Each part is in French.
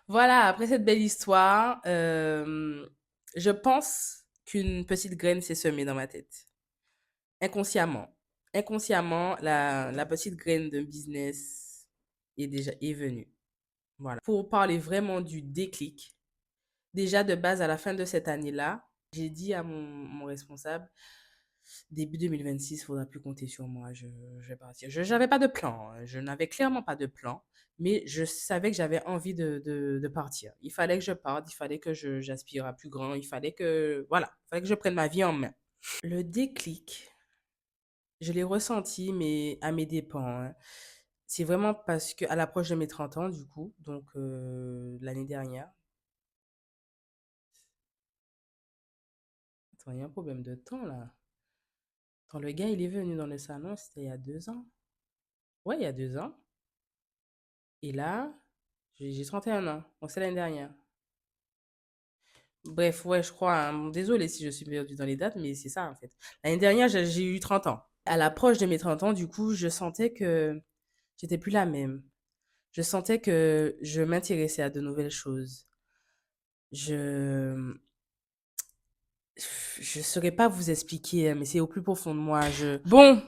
Voilà, après cette belle histoire, je pense qu'une petite graine s'est semée dans ma tête, inconsciemment. Inconsciemment, la petite graine d'un business est venue. Voilà. Pour parler vraiment du déclic, déjà de base à la fin de cette année-là, j'ai dit à mon responsable, début 2026, il ne faudra plus compter sur moi, je vais partir. Je n'avais pas de plan, hein. Je n'avais clairement pas de plan, mais je savais que j'avais envie de partir. Il fallait que je parte, il fallait que j'aspire à plus grand, voilà, il fallait que je prenne ma vie en main. Le déclic, je l'ai ressenti, mais à mes dépens, hein. C'est vraiment parce que à l'approche de mes 30 ans, du coup, donc l'année dernière, attends, il y a un problème de temps là. Quand le gars, il est venu dans le salon, c'était il y a 2 ans. Ouais, il y a 2 ans. Et là, j'ai 31 ans. Donc, c'est l'année dernière. Bref, ouais, je crois, hein. Bon, désolée si je suis perdue dans les dates, mais c'est ça, en fait. L'année dernière, j'ai eu 30 ans. À l'approche de mes 30 ans, du coup, je sentais que j'étais plus la même. Je sentais que je m'intéressais à de nouvelles choses. Je je saurais pas vous expliquer, hein, mais c'est au plus profond de moi. Bon,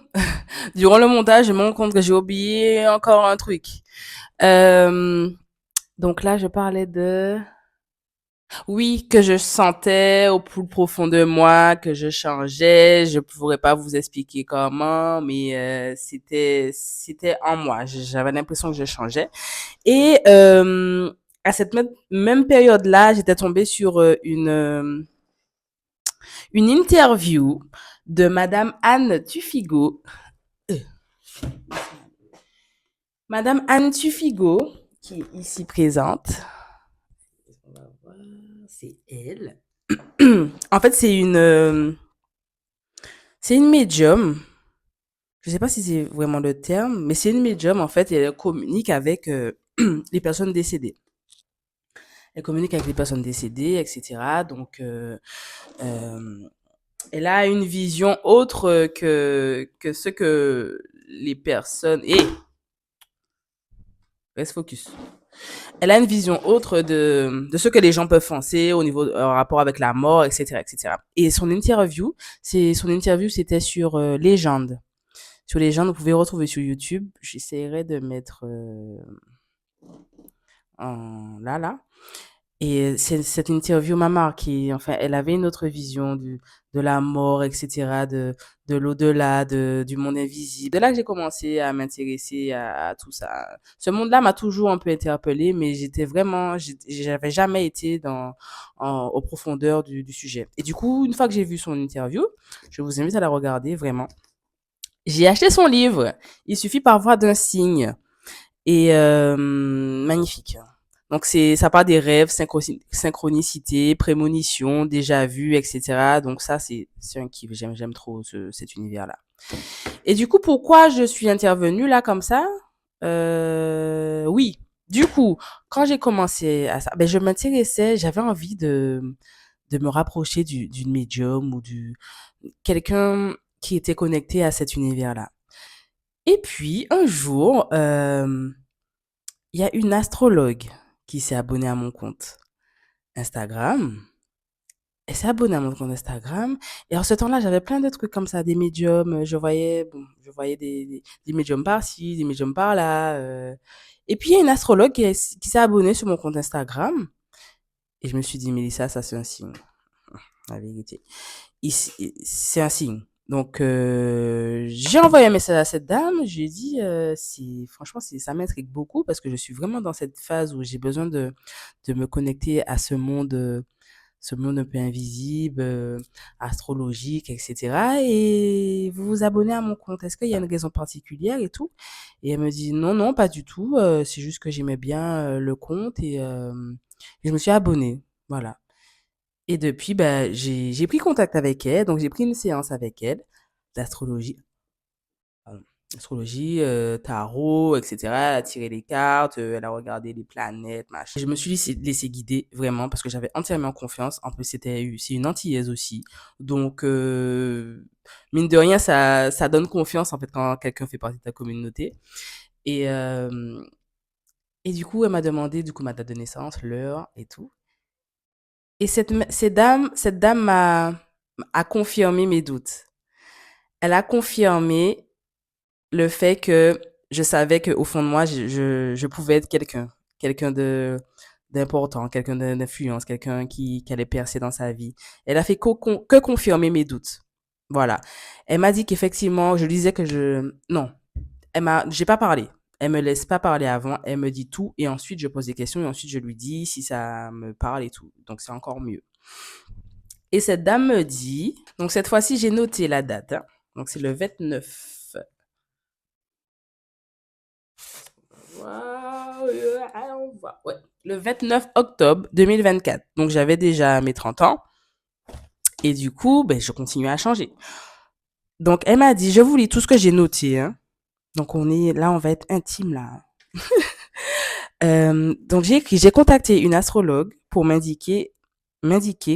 durant le montage, je me rends compte que j'ai oublié encore un truc. Euh, donc là, je parlais de... Oui, que je sentais au plus profond de moi que je changeais. Je pourrais pas vous expliquer comment, mais c'était en moi. J'avais l'impression que je changeais. Et à cette même période-là, j'étais tombée sur une interview de Madame Anne Tufigo. Euh, Madame Anne Tufigo, qui est ici présente. On va voir, c'est elle. En fait, c'est une médium. Je sais pas si c'est vraiment le terme, mais c'est une médium, en fait, et elle communique avec les personnes décédées. Elle communique avec les personnes décédées, etc. Donc, euh, elle a une vision autre que ce que les personnes... Et reste focus. Elle a une vision autre de ce que les gens peuvent penser au niveau en rapport avec la mort, etc., etc. Et son interview, c'était sur Légende. Sur Légende, vous pouvez retrouver sur YouTube. J'essaierai de mettre là. Et cette interview m'a marqué. Enfin, elle avait une autre vision de la mort, etc., de l'au-delà, du monde invisible. De là que j'ai commencé à m'intéresser à tout ça. Ce monde-là m'a toujours un peu interpellée, mais j'avais jamais été aux profondeurs du sujet. Et du coup, une fois que j'ai vu son interview, je vous invite à la regarder vraiment. J'ai acheté son livre. Il suffit parfois d'un signe. Et magnifique. Donc ça parle des rêves, synchronicité, prémonition, déjà vu, etc. Donc ça c'est un kiff. J'aime trop cet univers-là. Et du coup, pourquoi je suis intervenue là comme ça? Oui. Du coup, quand j'ai commencé à ça, ben je m'intéressais, j'avais envie de me rapprocher d'une médium ou du quelqu'un qui était connecté à cet univers-là. Et puis un jour, il y a une astrologue qui s'est abonnée à mon compte Instagram. Elle s'est abonnée à mon compte Instagram. Et en ce temps-là, j'avais plein de trucs comme ça, des médiums. Je voyais des médiums par-ci, des médiums par-là. Et puis, il y a une astrologue qui s'est abonnée sur mon compte Instagram. Et je me suis dit, Mélissa, ça, c'est un signe. La vérité. C'est un signe. Donc, j'ai envoyé un message à cette dame. Je lui ai dit, franchement, ça m'intrigue beaucoup parce que je suis vraiment dans cette phase où j'ai besoin de me connecter à ce monde un peu invisible, astrologique, etc. Et vous vous abonnez à mon compte. Est-ce qu'il y a une raison particulière et tout? Et elle me dit, non, non, pas du tout. C'est juste que j'aimais bien le compte et je me suis abonnée. Voilà. Et depuis, bah, j'ai pris contact avec elle, donc j'ai pris une séance avec elle d'astrologie, pardon, astrologie, tarot, etc. Elle a tiré les cartes, elle a regardé les planètes, machin. Je me suis laissé guider vraiment parce que j'avais entièrement confiance. En plus, c'est une antillaise aussi, donc mine de rien, ça donne confiance en fait quand quelqu'un fait partie de ta communauté. Et Et du coup, elle m'a demandé du coup ma date de naissance, l'heure et tout. Et cette dame a confirmé mes doutes. Elle a confirmé le fait que je savais qu'au fond de moi, je pouvais être quelqu'un d'important, quelqu'un d'influence, quelqu'un qui allait percer dans sa vie. Elle a fait que confirmer mes doutes. Voilà. Elle m'a dit qu'effectivement, je disais que non, j'ai pas parlé. Elle me laisse pas parler avant, elle me dit tout et ensuite je pose des questions et ensuite je lui dis si ça me parle et tout. Donc c'est encore mieux. Et cette dame me dit, donc cette fois-ci j'ai noté la date, hein. Donc c'est le 29. Ouais, le 29 octobre 2024. Donc j'avais déjà mes 30 ans et du coup, ben, je continuais à changer. Donc elle m'a dit, je vous lis tout ce que j'ai noté, hein. Donc on va être intime là. Donc j'ai écrit, j'ai contacté une astrologue pour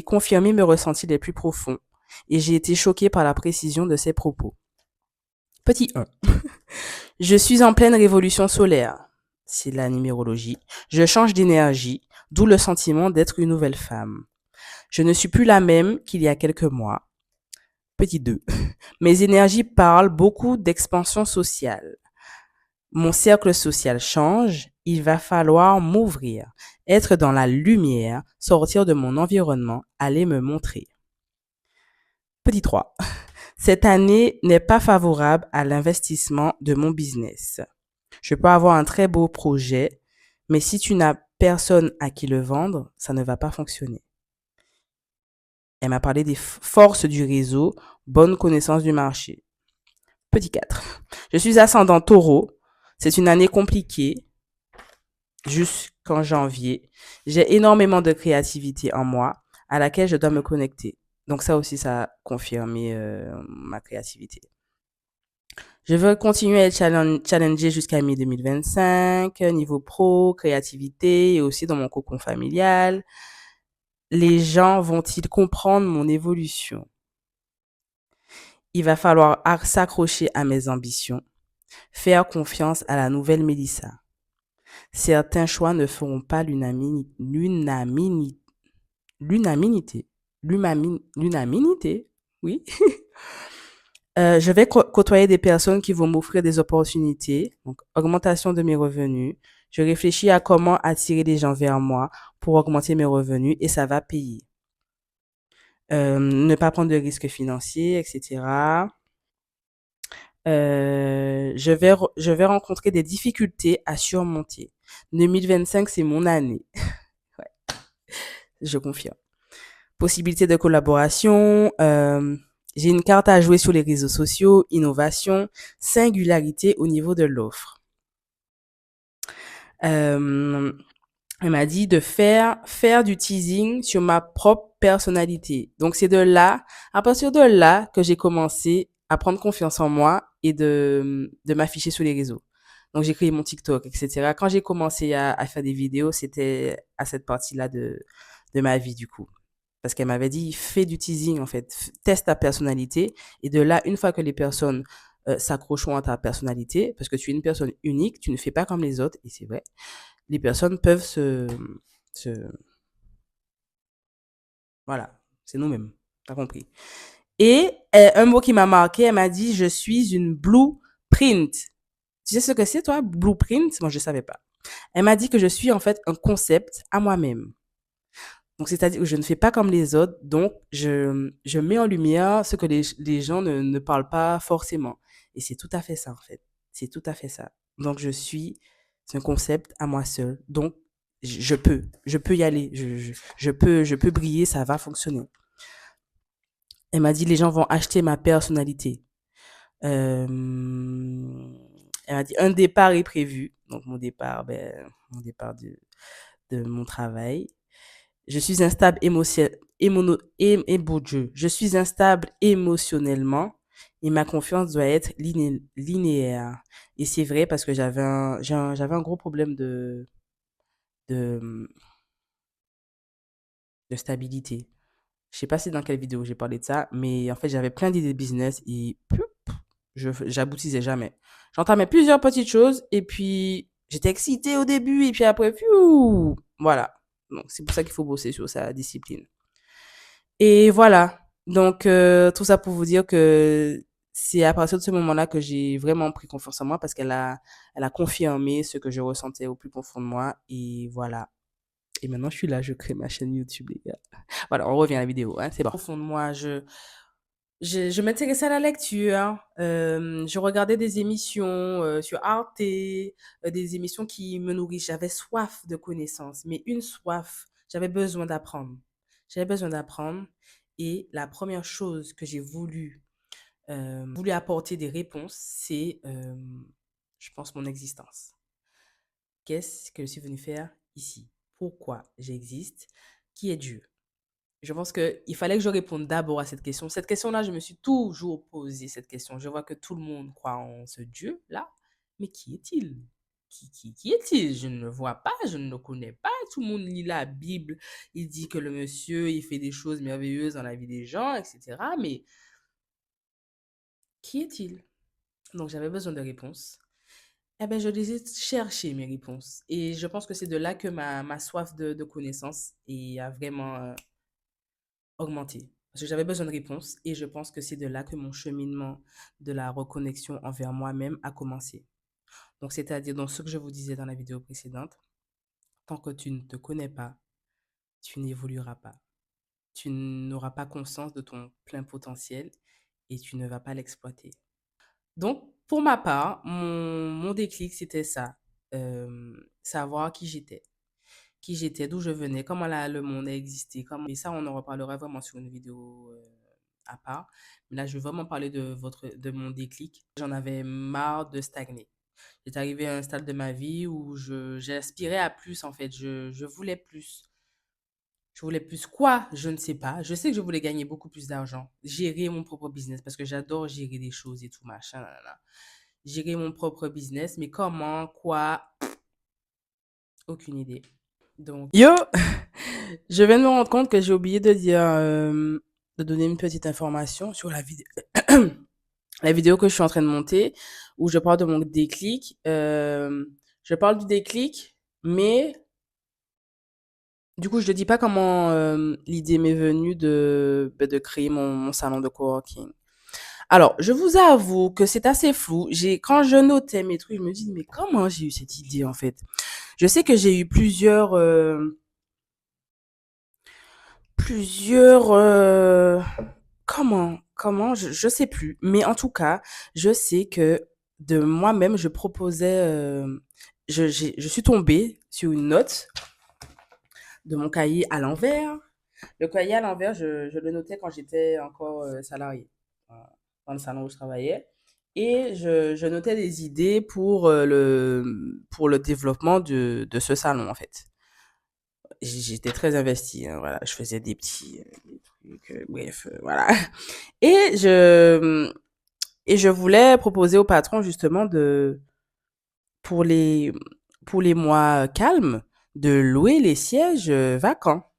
confirmer mes ressentis les plus profonds et j'ai été choquée par la précision de ses propos. Petit 1. Je suis en pleine révolution solaire. C'est la numérologie. Je change d'énergie, d'où le sentiment d'être une nouvelle femme. Je ne suis plus la même qu'il y a quelques mois. Petit 2. Mes énergies parlent beaucoup d'expansion sociale. Mon cercle social change, il va falloir m'ouvrir, être dans la lumière, sortir de mon environnement, aller me montrer. Petit 3. Cette année n'est pas favorable à l'investissement de mon business. Je peux avoir un très beau projet, mais si tu n'as personne à qui le vendre, ça ne va pas fonctionner. Elle m'a parlé des forces du réseau, bonne connaissance du marché. Petit 4. Je suis ascendant taureau. C'est une année compliquée jusqu'en janvier. J'ai énormément de créativité en moi à laquelle je dois me connecter. Donc ça aussi, ça a confirmé ma créativité. Je veux continuer à être challengée jusqu'à mi-2025, niveau pro, créativité et aussi dans mon cocon familial. Les gens vont-ils comprendre mon évolution? Il va falloir s'accrocher à mes ambitions, faire confiance à la nouvelle Mélissa. Certains choix ne feront pas l'unanimité, oui. Je vais côtoyer des personnes qui vont m'offrir des opportunités, donc augmentation de mes revenus. Je réfléchis à comment attirer des gens vers moi pour augmenter mes revenus et ça va payer. Ne pas prendre de risques financiers, etc. Je vais rencontrer des difficultés à surmonter. 2025, c'est mon année. Ouais, je confirme. Possibilité de collaboration. J'ai une carte à jouer sur les réseaux sociaux, innovation, singularité au niveau de l'offre. Elle m'a dit de faire du teasing sur ma propre personnalité. Donc c'est à partir de là que j'ai commencé à prendre confiance en moi et de m'afficher sur les réseaux. Donc j'ai créé mon TikTok, etc. Quand j'ai commencé à faire des vidéos, c'était à cette partie-là de ma vie du coup. Parce qu'elle m'avait dit, fais du teasing en fait, teste ta personnalité. Et de là, une fois que les personnes s'accrocheront à ta personnalité, parce que tu es une personne unique, tu ne fais pas comme les autres, et c'est vrai, les personnes peuvent se voilà, c'est nous-mêmes, t'as compris. Et un mot qui m'a marqué, elle m'a dit, je suis une blueprint. Tu sais ce que c'est, toi, blueprint? Moi, je savais pas. Elle m'a dit que je suis en fait un concept à moi-même. Donc, c'est-à-dire que je ne fais pas comme les autres, donc je mets en lumière ce que les gens ne parlent pas forcément. Et c'est tout à fait ça, en fait. C'est tout à fait ça. Donc, c'est un concept à moi seul. Donc, je peux y aller, je peux briller, ça va fonctionner. Elle m'a dit, les gens vont acheter ma personnalité. Euh, Elle m'a dit, un départ est prévu. Donc, mon départ de mon travail. Je suis instable je suis instable émotionnellement et ma confiance doit être linéaire. Et c'est vrai parce que j'avais un gros problème de, de stabilité. Je sais pas si dans quelle vidéo j'ai parlé de ça, mais en fait, j'avais plein d'idées de business et j'aboutissais jamais. J'entamais plusieurs petites choses et puis J'étais excitée au début et puis après, fiou, voilà. Donc, c'est pour ça qu'il faut bosser sur sa discipline. Et voilà. Donc, tout ça pour vous dire que c'est à partir de ce moment-là que j'ai vraiment pris confiance en moi parce elle a confirmé ce que je ressentais au plus profond de moi. Et voilà. Et maintenant, je suis là, je crée ma chaîne YouTube, les gars. Voilà, on revient à la vidéo, hein, c'est bon. Au fond de moi, je m'intéressais à la lecture. Je regardais des émissions sur Arte, des émissions qui me nourrissent. J'avais soif de connaissances, mais une soif. J'avais besoin d'apprendre. J'avais besoin d'apprendre. Et la première chose que j'ai voulu apporter des réponses, c'est, je pense, mon existence. Qu'est-ce que je suis venu faire ici? Pourquoi j'existe? Qui est Dieu? Je pense qu'il fallait que je réponde d'abord à cette question. Cette question-là, je me suis toujours posé cette question. Je vois que tout le monde croit en ce Dieu-là, mais qui est-il? Qui est-il? Je ne le vois pas, je ne le connais pas. Tout le monde lit la Bible, il dit que le monsieur, il fait des choses merveilleuses dans la vie des gens, etc. Mais qui est-il? Donc j'avais besoin de réponses. Eh bien, je les ai cherchées, mes réponses. Et je pense que c'est de là que ma soif de connaissances a vraiment augmenté. Parce que j'avais besoin de réponses et je pense que c'est de là que mon cheminement de la reconnexion envers moi-même a commencé. Donc, c'est-à-dire dans ce que je vous disais dans la vidéo précédente, tant que tu ne te connais pas, tu n'évolueras pas. Tu n'auras pas conscience de ton plein potentiel et tu ne vas pas l'exploiter. Donc, pour ma part, mon déclic, c'était ça. Savoir qui j'étais, d'où je venais, comment le monde a existé. Et ça, on en reparlera vraiment sur une vidéo à part. Mais là, je veux vraiment parler de mon déclic. J'en avais marre de stagner. J'étais arrivée à un stade de ma vie où j'aspirais à plus, en fait. Je voulais plus. Je voulais plus quoi? Je ne sais pas. Je sais que je voulais gagner beaucoup plus d'argent. Gérer mon propre business parce que j'adore gérer des choses et tout, machin. Nanana. Gérer mon propre business, mais comment, quoi? Aucune idée. Donc, yo, je viens de me rendre compte que j'ai oublié de dire, de donner une petite information sur la vidéo, la vidéo que je suis en train de monter, où je parle de mon déclic. Je parle du déclic, mais du coup, je ne dis pas comment l'idée m'est venue de créer mon salon de coworking. Alors, je vous avoue que c'est assez flou. Quand je notais mes trucs, je me dis, mais comment j'ai eu cette idée en fait? Je sais que j'ai eu plusieurs comment je sais plus, mais en tout cas, je sais que de moi-même, je proposais je suis tombée sur une note de mon cahier à l'envers. Le cahier à l'envers, je le notais quand j'étais encore salariée dans le salon où je travaillais. Et je notais des idées pour le développement de ce salon, en fait. J'étais très investie, hein, voilà. Je faisais des trucs, bref, voilà. Et et je voulais proposer au patron, justement, pour les, pour les mois calmes, de louer les sièges vacants.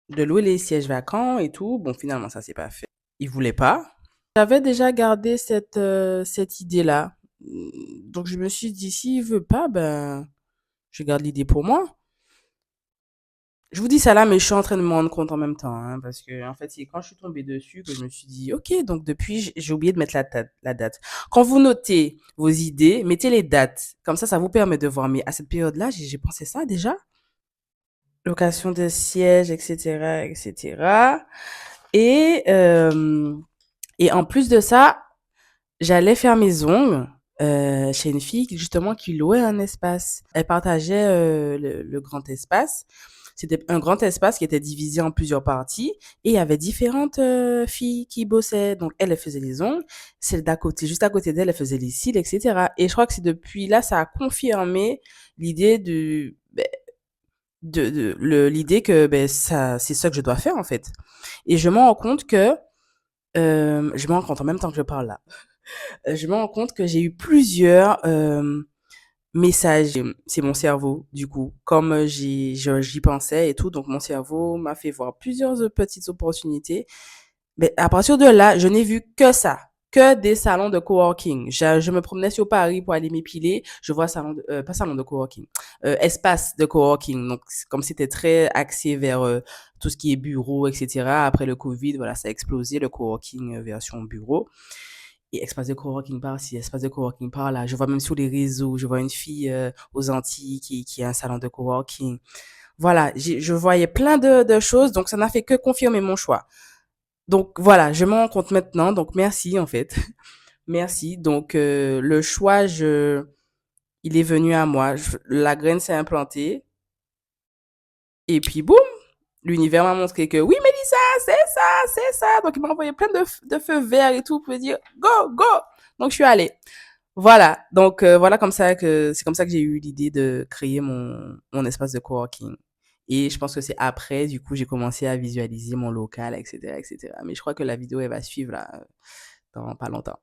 De louer les sièges vacants et tout. Bon, finalement, ça s'est pas fait. Il voulait pas. J'avais déjà gardé cette idée-là. Donc, je me suis dit, s'il veut pas, ben, je garde l'idée pour moi. Je vous dis ça là, mais je suis en train de me rendre compte en même temps, hein, parce que en fait, c'est quand je suis tombée dessus que je me suis dit, ok, donc depuis, j'ai oublié de mettre la date. Quand vous notez vos idées, mettez les dates. Comme ça vous permet de voir. Mais à cette période-là, j'ai pensé ça déjà. Location de sièges, etc., etc. Et, euh, et en plus de ça, j'allais faire mes ongles chez une fille justement qui louait un espace. Elle partageait le grand espace. C'était un grand espace qui était divisé en plusieurs parties et il y avait différentes filles qui bossaient. Donc elle faisait les ongles, celle d'à côté, juste à côté d'elle, elle faisait les cils, etc. Et je crois que c'est depuis là, ça a confirmé l'idée l'idée que ça, c'est ça que je dois faire en fait. Et je me rends compte que je me rends compte en même temps que je parle là. Je me rends compte que j'ai eu plusieurs messages. C'est mon cerveau, du coup. Comme j'y pensais et tout, donc mon cerveau m'a fait voir plusieurs petites opportunités. Mais à partir de là, je n'ai vu que ça. que des salons de coworking. Je me promenais sur Paris pour aller m'épiler. Je vois pas salon de coworking, espace de coworking. Donc, comme c'était très axé vers tout ce qui est bureau, etc. Après le Covid, voilà, ça a explosé le coworking version bureau. Et espace de coworking par-ci, espace de coworking par-là. Je vois même sur les réseaux, je vois une fille aux Antilles qui a un salon de coworking. Voilà, je voyais plein de choses, donc ça n'a fait que confirmer mon choix. Donc voilà, je me rends compte maintenant, donc merci en fait. Merci. Donc le choix, il est venu à moi. La graine s'est implantée et puis boum, l'univers m'a montré que oui, Mélissa, c'est ça, c'est ça. Donc il m'a envoyé plein de feux verts et tout pour me dire go, go. Donc je suis allée. Voilà. Donc voilà comme ça que c'est comme ça que j'ai eu l'idée de créer mon espace de coworking. Et je pense que c'est après, du coup, j'ai commencé à visualiser mon local, etc., etc. Mais je crois que la vidéo, elle va suivre là, dans pas longtemps.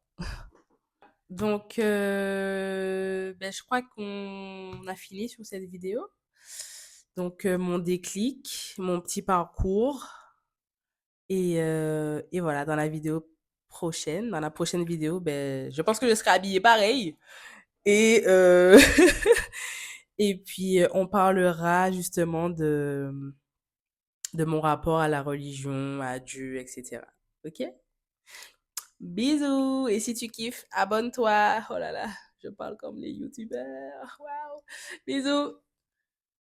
Donc, ben, je crois qu'on a fini sur cette vidéo. Donc, mon déclic, mon petit parcours. Et voilà, dans la prochaine vidéo, ben, je pense que je serai habillée pareil. Et, et puis, on parlera justement de mon rapport à la religion, à Dieu, etc. Ok? Bisous! Et si tu kiffes, abonne-toi. Oh là là, je parle comme les youtubeurs. Waouh! Bisous!